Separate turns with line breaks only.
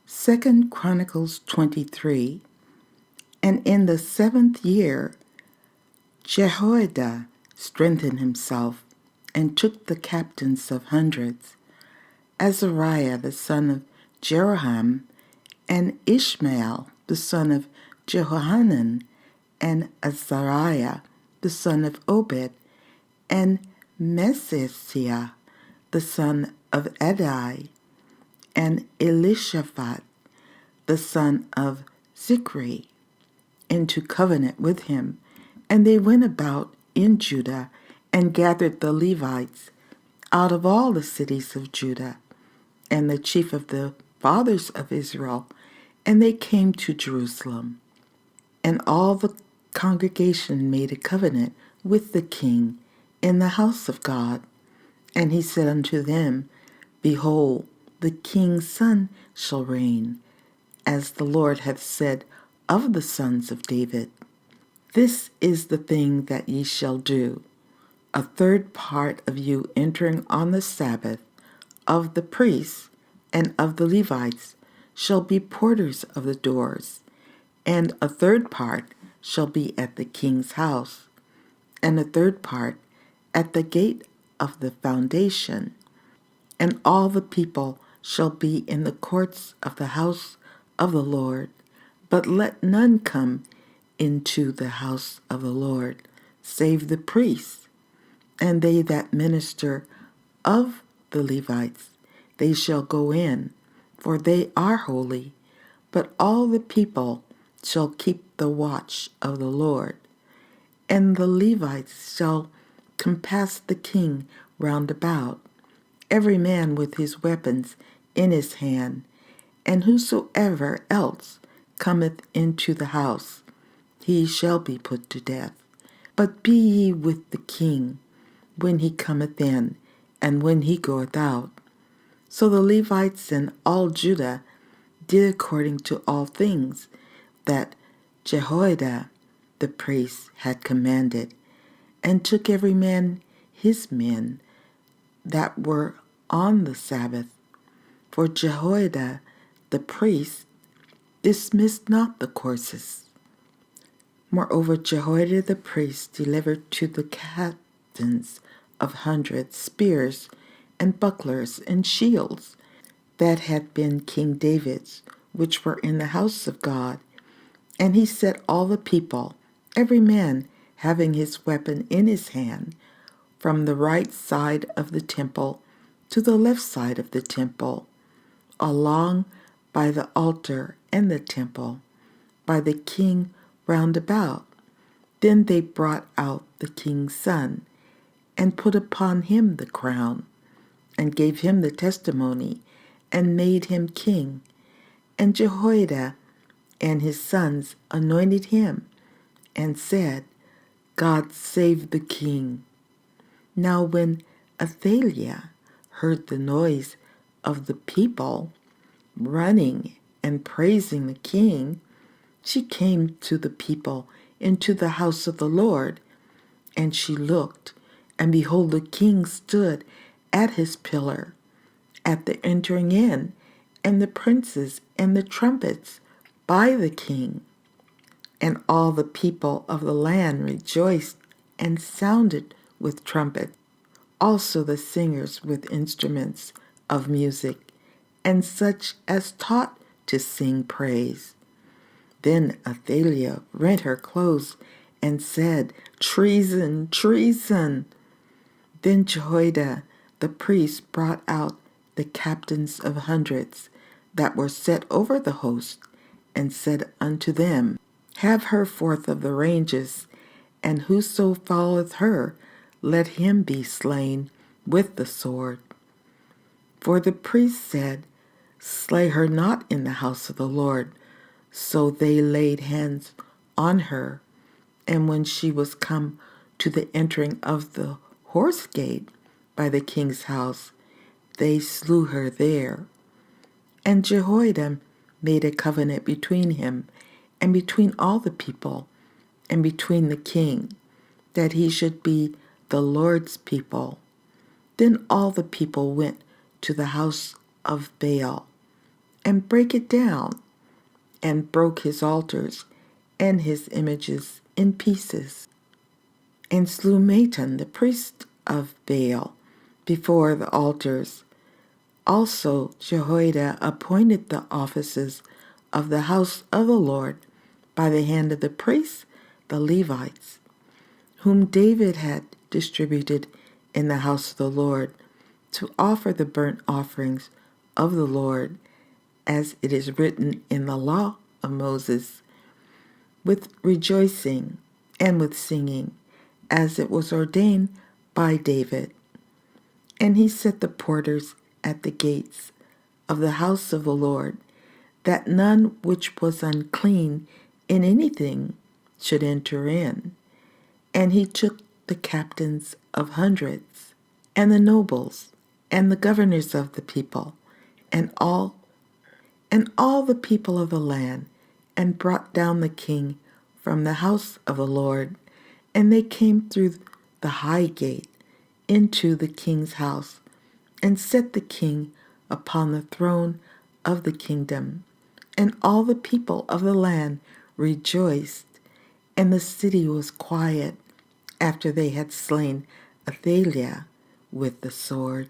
2 Chronicles 23. And in the 7th year, Jehoiada strengthened himself and took the captains of hundreds, Azariah the son of Jeroham, and Ishmael the son of Jehohanan, and Azariah the son of Obed, and Maaseiah the son of Adaiah, and Elishaphat the son of Zichri, into covenant with him. And they went about in Judah and gathered the Levites out of all the cities of Judah, and the chief of the fathers of Israel, and they came to Jerusalem. And all the congregation made a covenant with the king in the house of God. And he said unto them, Behold, the king's son shall reign, as the Lord hath said of the sons of David. This is the thing that ye shall do. A third part of you entering on the Sabbath of the priests and of the Levites shall be porters of the doors, and a third part shall be at the king's house, and a third part at the gate of the foundation. And all the people shall be in the courts of the house of the Lord, but let none come into the house of the Lord, save the priests, and they that minister of the Levites. They shall go in, for they are holy, but all the people shall keep the watch of the Lord. And the Levites shall compass the king round about, every man with his weapons in his hand, and whosoever else cometh into the house, he shall be put to death. But be ye with the king when he cometh in, and when he goeth out. So the Levites and all Judah did according to all things that Jehoiada the priest had commanded, and took every man his men that were on the Sabbath. For Jehoiada the priest dismissed not the courses. Moreover, Jehoiada the priest delivered to the captains of hundreds spears and bucklers and shields that had been King David's, which were in the house of God. And he set all the people, every man having his weapon in his hand, from the right side of the temple to the left side of the temple, along by the altar and the temple, by the king round about. Then they brought out the king's son, and put upon him the crown, and gave him the testimony, and made him king. And Jehoiada and his sons anointed him, and said, God save the king. Now when Adaiah heard the noise of the people running and praising the king, she came to the people into the house of the Lord, and she looked, and behold, the king stood at his pillar at the entering in, and the princes and the trumpets by the king. And all the people of the land rejoiced and sounded with trumpets, also the singers with instruments of music, and such as taught to sing praise. Then Adaiah rent her clothes and said, Treason, treason! Then Jehoiada the priest brought out the captains of hundreds that were set over the host, and said unto them, Have her forth of the ranges, and whoso followeth her, let him be slain with the sword. For the priest said, Slay her not in the house of the Lord. So they laid hands on her, and when she was come to the entering of the horse gate by the king's house, they slew her there. And Jehoiada made a covenant between him and between all the people and between the king, that he should be the Lord's people. Then all the people went to the house of Baal, and break it down, and broke his altars and his images in pieces, and slew Matan the priest of Baal before the altars. Also Jehoiada appointed the offices of the house of the Lord by the hand of the priests, the Levites, whom David had distributed in the house of the Lord, to offer the burnt offerings of the Lord, as it is written in the law of Moses, with rejoicing and with singing, as it was ordained by David. And he set the porters at the gates of the house of the Lord, that none which was unclean in anything should enter in. And he took the captains of hundreds, and the nobles, and the governors of the people, and all the people of the land, and brought down the king from the house of the Lord. And they came through the high gate into the king's house, and set the king upon the throne of the kingdom. And all the people of the land rejoiced, and the city was quiet after they had slain Adaiah with the sword.